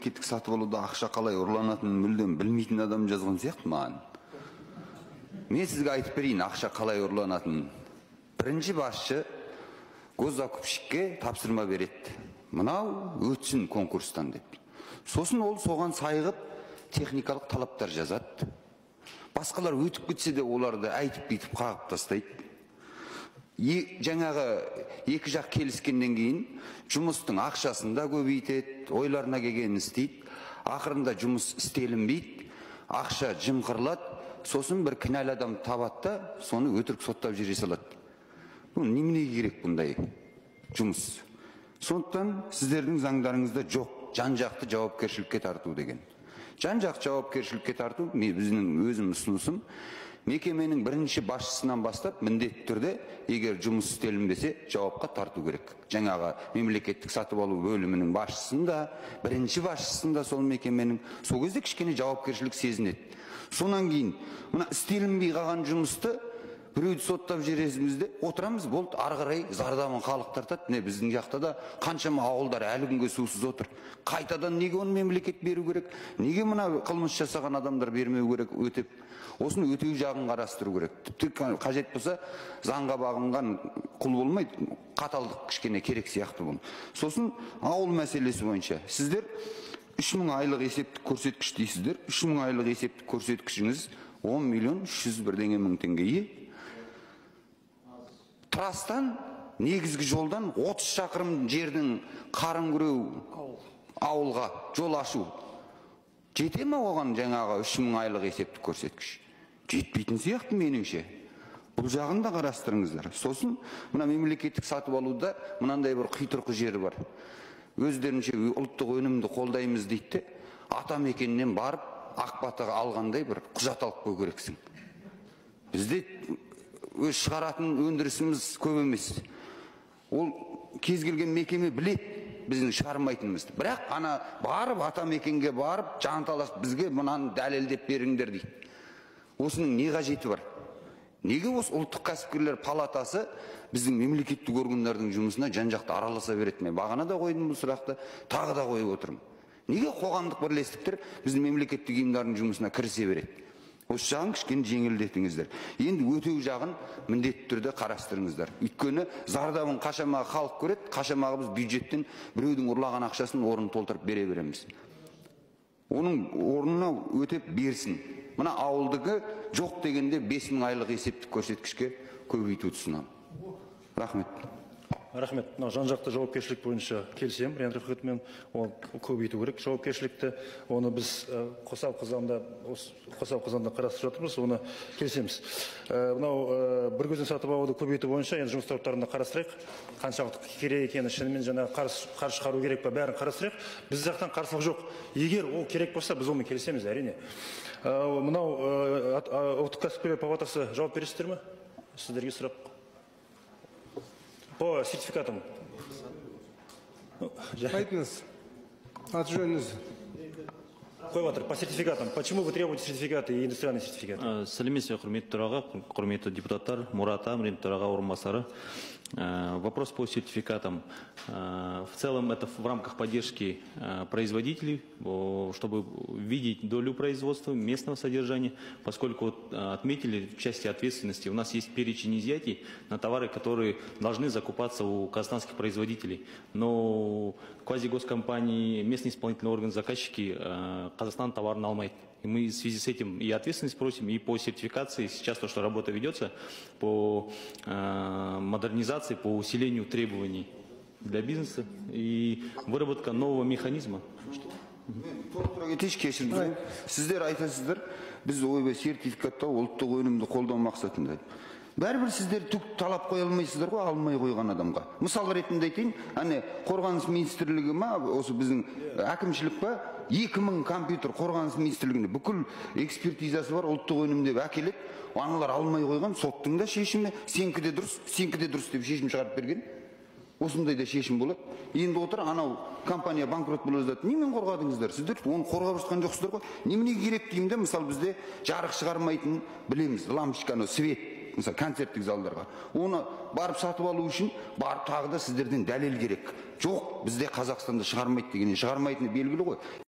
Мемлекеттік сатып алуда ақша қалай ұрланатынын мүлдем білмейтін адам жазған сияқты маған. Мен сізге айтып берейін, ақша қалай ұрланатынын. Бірінші басшы госзакупщикке тапсырма береді. Мынау өтсін конкурстан деп. Сосын ол соған сайғып техникалық талаптар жазады. Басқалар өтіп кетсе де оларды айтып бүйтіп қағып тастайды. Жаңағы екі жақ келіскеннен кейін жұмыстың ақшасын да көбейтеді, ойларына келгенін істейді. Ақырында жұмыс істелінбейді, ақша жымқырылады, сосын бір кінәлі адам табады да, соны өтірік соттап жібере салады. Бұл неменеге керек бұндай жұмыс? Сондықтан сіздердің заңдарыңызда жоқ, жан-жақты жауапкершілікке тарту деген. Жан-жақты жауапкершілікке тарту біздің өзім ұсынысым. Мекеменің бірінші басшысынан бастап міндетті түрде егер жұмыс істелінбесе жауапқа тарту керек. Жаңағы мемлекеттік сатып алу бөлімінің басшысын да, бірінші басшысын да сол мекеменің сол кезде кішкене жауапкершілік сезінеді. Сонан кейін мына істелінбей қалған жұмысты біреуді соттап жібересімізде отырамыз, болды, ары қарай зардабын халық тартады. Не біздің жақта да қаншама ауылдар әлі күнге сусыз отыр. Қайтадан неге оны мемлекет беру керек? Неге мына қылмыс жасаған адамдар бермеу керек өтеп? Осыны өтеу жағын қарастыру керек. Тіпті қажет болса заңға бағынған құл болмайды, қаталдық кішкене керек сияқты бұл. Сосын ауыл мәселесі бойынша сіздер 3000 айлық есептік көрсеткіш дейсіздер. 3000 айлық есептік көрсеткішіңіз 10 миллион 300 бірдеңе мың теңге. Трастан, негізгі жолдан 30 шақырым жердің қарын күреу ауылға жол ашу. Жете ме оған жаңағы 3000 айлық есептік көрсеткіш? Жетпейтін сияқты меніңше. Бұл жағын да қарастырыңыздар. Сосын, мына мемлекеттік сатып алуда мынандай бір қитұрқы жері бар. Өздерінше ұлттық өнімді қолдаймыз дейді, атамекеннен барып, ақбатаға алғандай бір құжат алып қою керексің. Бізде өз шығаратын өндірісіміз көп емес. Ол кез келген мекеме біледі біздің шығармайтынымызды. Бірақ ана барып атамекенге барып жанталасып бізге мұнаны дәлелдеп беріңдер дейді. Осының не қажеті бар? Неге осы ұлттық кәсіпкерлер палатасы біздің мемлекеттік органдардың жұмысына жан-жақты араласа береді? Мен бағана да қойдым бұл сұрақты, тағы да қойып отырмын. Неге қоғамдық бірлестіктер біздің мемлекеттік ұйымдардың жұмысына кірісе береді? Осы жағын кішкене жеңілдетіңіздер. Енді өтеу жағын міндетті түрде қарастырыңыздар. Өйткені зардабын қашамағы халық көреді, қашамағы біз бюджеттен біреудің ұрлаған ақшасын орнын толтырып бере береміз. Оның орнына өтеп берсін. Мына ауылдығы жоқ дегенде 5000 айлық есептік көрсеткішке көбейтуді ұсынамын. Рахмет. Рахмет. Жан-жақты жауапкершілік бойынша келісемін. Ренат Рахметовмен оны көбейту керек жауапкершілікті. Оны біз қосалқы қазанда қарастырып жатырмыз, оны келісеміз. Мынау бір көзден сатып алуды көбейту бойынша енді жұмыс топтарында қарастырайық. Қаншалықты керек екені шынымен жаңағы қарсы шығару керек па, бәрін қарастырайық. Біз жақтан қарсылық жоқ. Егер ол керек болса, біз онымен келісеміз, әрине. Мынау ұлттық кәсіпкерлер палатасы жауап бересіздер ме? Сіздерге сұрақ. По сертификатам. Айтыңыз, аты жөніңіз. Қойватыр, по сертификатам. Почему вы требуете сертификаты и индустриальные сертификаты? Сәлеметсіздер, құрметті төраға, құрметті депутаттар, Мурат Амрин, төраға орынбасары. Вопрос по сертификатам. В целом это в рамках поддержки производителей, чтобы видеть долю производства, местного содержания, поскольку отметили в части ответственности, у нас есть перечень изъятий на товары, которые должны закупаться у казахстанских производителей. Но квазигоскомпании, местные исполнительные органы, заказчики Казахстан товарно алмайды. И мы в связи с этим и ответственность просим, и по сертификации. Сейчас то, что работа ведется по модернизации, по усилению требований для бизнеса и выработка нового механизма. Сіздер айтасыздар, біз ойбай сертификаттау ұлттық өнімді қолдау мақсатында. Бәрібір сіздер түк талап қоя алмайсыздар ғой, алмай қойған адамға. Мысал ретінде айтайын, қорғаныс министрлігі ма, осы біздің әкімшілік па, 2000 компьютер қорғаныс министрлігінде бүкіл экспертизасы бар ұлттық өнім деп әкеледі. Аналар алмай қойған, соттың да шешімі, сенікі де дұрыс деп шешім шығарып берген. Осындай да шешім болады. Енді отыр, анау компания банкрот бола жаздады. Немен қорғадыңыздар? Сіздер оны қорғап жатқан жоқсыздар ғой. Немене керек деймін де, мысалы бізде жарық шығармайтын білеміз, лампочканы, свет, мысалы концерттік залдарға. Оны барып сатып алу үшін барып тағы да сіздерден дәлел керек. Жоқ, бізде Қазақстанда шығармайды деген, шығармайтыны белгілі ғой.